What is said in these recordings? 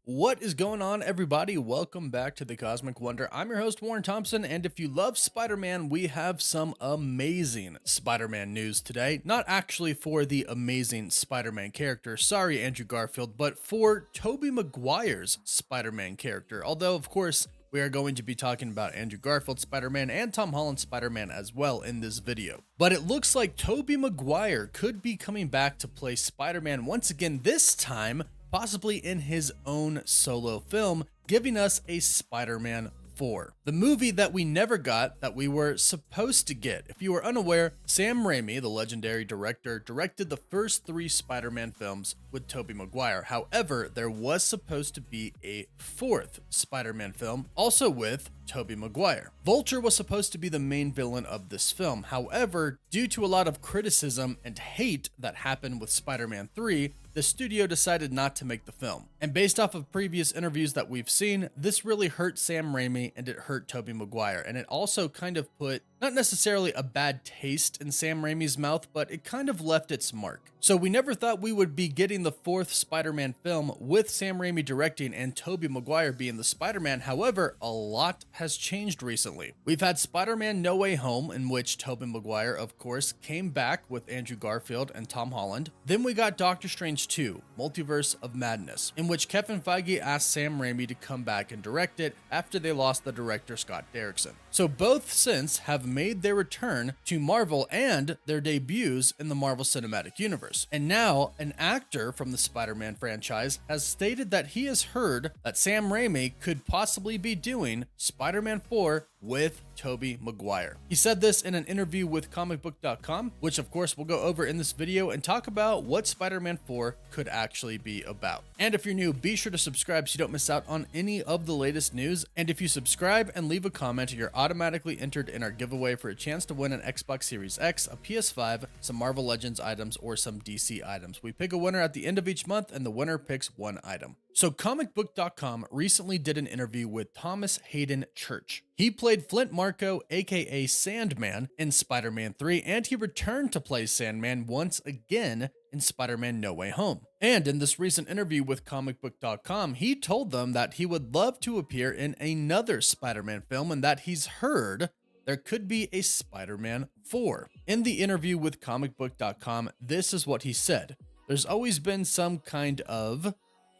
What is going on, everybody? Welcome back to the Cosmic Wonder. I'm your host, Warren Thompson, and if you love Spider-Man, we have some amazing Spider-Man news today. Not actually for the amazing Spider-Man character, sorry, Andrew Garfield, but for Tobey Maguire's Spider-Man character. Although, of course, we are going to be talking about Andrew Garfield's Spider-Man and Tom Holland's Spider-Man as well in this video. But it looks like Tobey Maguire could be coming back to play Spider-Man once again, this time possibly in his own solo film, giving us a Spider-Man 4. The movie that we never got, that we were supposed to get. If you are unaware, Sam Raimi, the legendary director, directed the first 3 Spider-Man films with Tobey Maguire. However, there was supposed to be a 4th Spider-Man film, also with Tobey Maguire. Vulture was supposed to be the main villain of this film. However, due to a lot of criticism and hate that happened with Spider-Man 3, the studio decided not to make the film. And based off of previous interviews that we've seen, this really hurt Sam Raimi and it hurt Tobey Maguire. And it also kind of put, not necessarily a bad taste in Sam Raimi's mouth, but it kind of left its mark. So we never thought we would be getting the 4th Spider-Man film with Sam Raimi directing and Tobey Maguire being the Spider-Man. However, a lot has changed recently. We've had Spider-Man No Way Home, in which Tobey Maguire, of course, came back with Andrew Garfield and Tom Holland. Then we got Doctor Strange 2, Multiverse of Madness, in which Kevin Feige asked Sam Raimi to come back and direct it after they lost the director Scott Derrickson. So both since have made their return to Marvel and their debuts in the Marvel Cinematic Universe. And now, an actor from the Spider-Man franchise has stated that he has heard that Sam Raimi could possibly be doing Spider-Man 4 with Tobey Maguire. He said this in an interview with comicbook.com, which of course we'll go over in this video and talk about what Spider-Man 4 could actually be about. And if you're new, be sure to subscribe so you don't miss out on any of the latest news. And if you subscribe and leave a comment, you're automatically entered in our giveaway for a chance to win an Xbox Series X, a PS5, some Marvel Legends items, or some DC items. We pick a winner at the end of each month and the winner picks one item. So comicbook.com recently did an interview with Thomas Hayden Church. He played Flint Marko, aka Sandman, in Spider-Man 3, and he returned to play Sandman once again in Spider-Man No Way Home. And in this recent interview with comicbook.com, he told them that he would love to appear in another Spider-Man film and that he's heard there could be a Spider-Man 4. In the interview with comicbook.com, this is what he said. There's always been some kind of,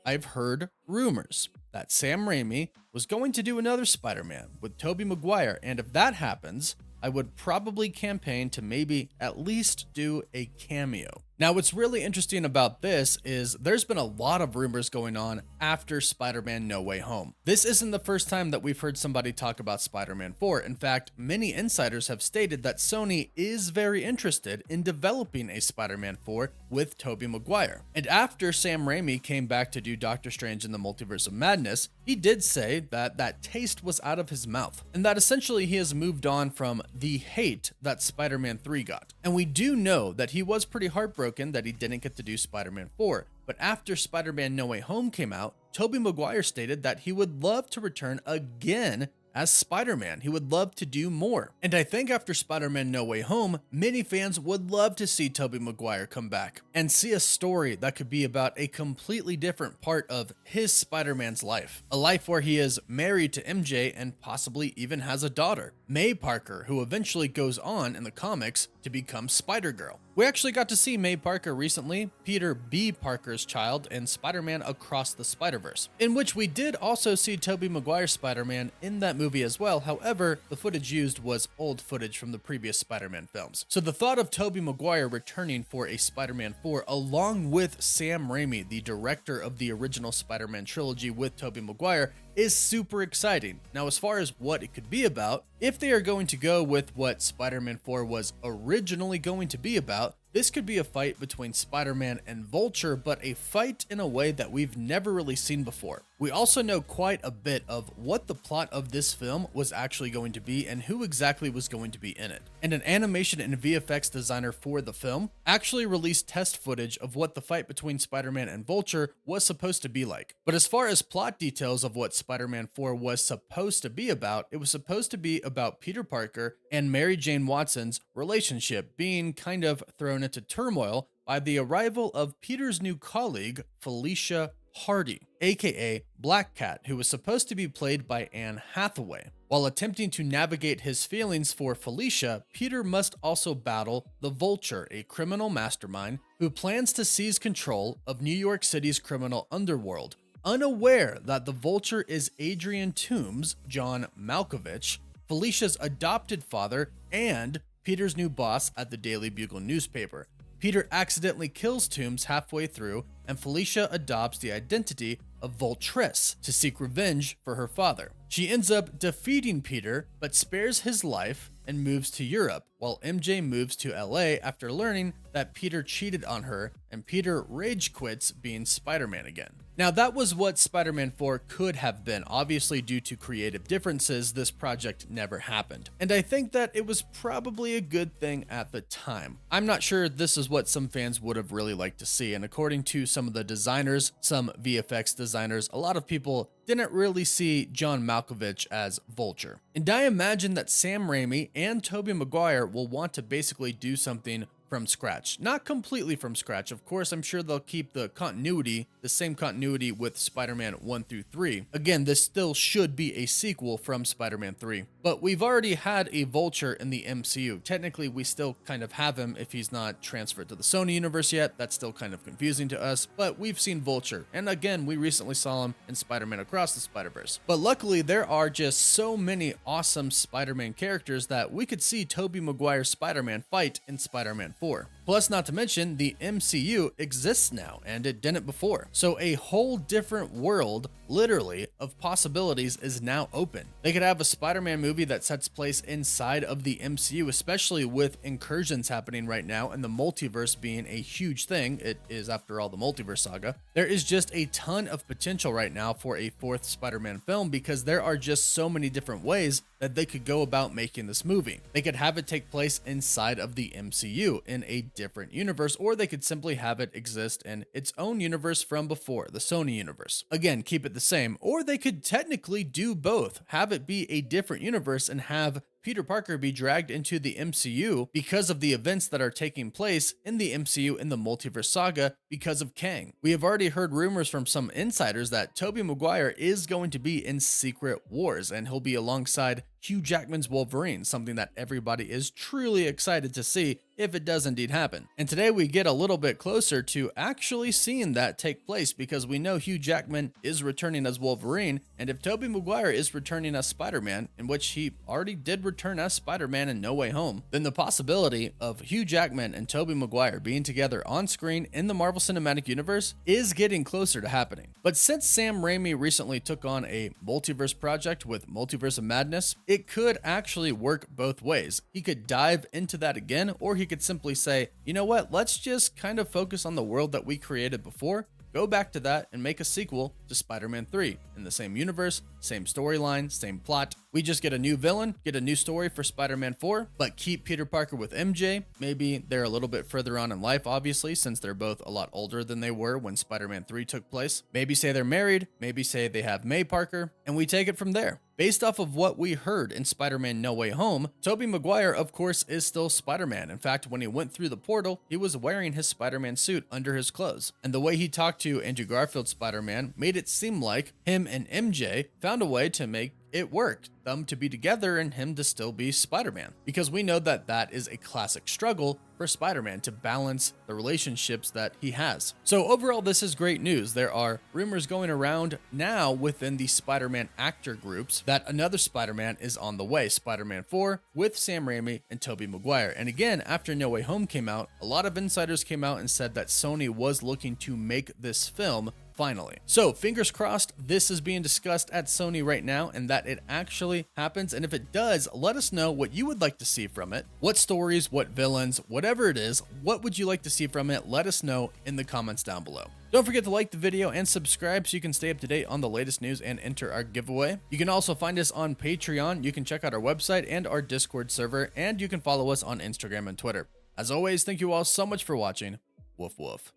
I've heard rumors that Sam Raimi was going to do another Spider-Man with Tobey Maguire, and if that happens, I would probably campaign to maybe at least do a cameo. Now, what's really interesting about this is there's been a lot of rumors going on after Spider-Man No Way Home. This isn't the first time that we've heard somebody talk about Spider-Man 4. In fact, many insiders have stated that Sony is very interested in developing a Spider-Man 4 with Tobey Maguire. And after Sam Raimi came back to do Doctor Strange in the Multiverse of Madness, he did say that that taste was out of his mouth, and that essentially he has moved on from the hate that Spider-Man 3 got. And we do know that he was pretty heartbroken that he didn't get to do Spider-Man 4. But after Spider-Man No Way Home came out, Tobey Maguire stated that he would love to return again as Spider-Man. He would love to do more. And I think after Spider-Man No Way Home, many fans would love to see Tobey Maguire come back and see a story that could be about a completely different part of his Spider-Man's life. A life where he is married to MJ and possibly even has a daughter, May Parker, who eventually goes on in the comics to become Spider-Girl. We actually got to see May Parker recently, Peter B. Parker's child, in Spider-Man Across the Spider-Verse, in which we did also see Tobey Maguire's Spider-Man in that movie as well. However, the footage used was old footage from the previous Spider-Man films. So the thought of Tobey Maguire returning for a Spider-Man 4 along with Sam Raimi, the director of the original Spider-Man trilogy with Tobey Maguire, is super exciting. Now, as far as what it could be about, if they are going to go with what Spider-Man 4 was originally going to be about, this could be a fight between Spider-Man and Vulture, but a fight in a way that we've never really seen before. We also know quite a bit of what the plot of this film was actually going to be and who exactly was going to be in it. And an animation and VFX designer for the film actually released test footage of what the fight between Spider-Man and Vulture was supposed to be like. But as far as plot details of what Spider-Man 4 was supposed to be about, it was supposed to be about Peter Parker and Mary Jane Watson's relationship being kind of thrown into turmoil by the arrival of Peter's new colleague, Felicia Hardy, aka Black Cat, who was supposed to be played by Anne Hathaway. While attempting to navigate his feelings for Felicia, Peter must also battle the Vulture, a criminal mastermind who plans to seize control of New York City's criminal underworld. Unaware that the Vulture is Adrian Toombs, John Malkovich, Felicia's adopted father, and Peter's new boss at the Daily Bugle newspaper. Peter accidentally kills Toombs halfway through, and Felicia adopts the identity of Vultress to seek revenge for her father. She ends up defeating Peter, but spares his life and moves to Europe, while MJ moves to LA after learning that Peter cheated on her, and Peter rage quits being Spider-Man again. Now, that was what Spider-Man 4 could have been. Obviously, due to creative differences, this project never happened. And I think that it was probably a good thing at the time. I'm not sure this is what some fans would have really liked to see, and according to some of the designers, some VFX designers, a lot of people didn't really see John Malkovich as Vulture. And I imagine that Sam Raimi and Tobey Maguire will want to basically do something from scratch. Not completely from scratch, of course. I'm sure they'll keep the continuity, the same continuity with Spider-Man 1 through 3. Again, this still should be a sequel from Spider-Man 3. But we've already had a Vulture in the MCU. Technically, we still kind of have him if he's not transferred to the Sony universe yet. That's still kind of confusing to us, but we've seen Vulture. And again, we recently saw him in Spider-Man Across the Spider-Verse. But luckily, there are just so many awesome Spider-Man characters that we could see Tobey Maguire's Spider-Man fight in Spider-Man 4. Plus, not to mention, the MCU exists now, and it didn't before. So a whole different world, literally, of possibilities is now open. They could have a Spider-Man movie that sets place inside of the MCU, especially with incursions happening right now and the multiverse being a huge thing. It is, after all, the Multiverse saga. There is just a ton of potential right now for a fourth Spider-Man film because there are just so many different ways that they could go about making this movie. They could have it take place inside of the MCU in a different universe, or they could simply have it exist in its own universe from before, the Sony universe. Again, keep it the same, or they could technically do both, have it be a different universe and have Peter Parker be dragged into the MCU because of the events that are taking place in the MCU in the Multiverse saga because of Kang. We have already heard rumors from some insiders that Tobey Maguire is going to be in Secret Wars and he'll be alongside Hugh Jackman's Wolverine, something that everybody is truly excited to see if it does indeed happen. And today we get a little bit closer to actually seeing that take place because we know Hugh Jackman is returning as Wolverine, and if Tobey Maguire is returning as Spider-Man, in which he already did return as Spider-Man in No Way Home, then the possibility of Hugh Jackman and Tobey Maguire being together on screen in the Marvel Cinematic Universe is getting closer to happening. But since Sam Raimi recently took on a multiverse project with Multiverse of Madness, it could actually work both ways. He could dive into that again, or he could simply say, you know what, let's just kind of focus on the world that we created before, go back to that and make a sequel to Spider-Man 3 in the same universe, same storyline, same plot. We just get a new villain, get a new story for Spider-Man 4, but keep Peter Parker with MJ. Maybe they're a little bit further on in life, obviously, since they're both a lot older than they were when Spider-Man 3 took place. Maybe say they're married, maybe say they have May Parker, and we take it from there. Based off of what we heard in Spider-Man No Way Home, Tobey Maguire, of course, is still Spider-Man. In fact, when he went through the portal, he was wearing his Spider-Man suit under his clothes. And the way he talked to Andrew Garfield's Spider-Man made it seem like him and MJ found a way to make it work, them to be together and him to still be Spider-Man. Because we know that that is a classic struggle for Spider-Man to balance the relationships that he has. So overall, this is great news. There are rumors going around now within the Spider-Man actor groups that another Spider-Man is on the way, Spider-Man 4 with Sam Raimi and Tobey Maguire. And again, after No Way Home came out, a lot of insiders came out and said that Sony was looking to make this film finally. So fingers crossed this is being discussed at Sony right now and that it actually happens. And if it does, let us know what you would like to see from it. What stories, what villains, whatever it is, what would you like to see from it? Let us know in the comments down below. Don't forget to like the video and subscribe so you can stay up to date on the latest news and enter our giveaway. You can also find us on Patreon. You can check out our website and our Discord server, and you can follow us on Instagram and Twitter. As always, thank you all so much for watching. Woof woof.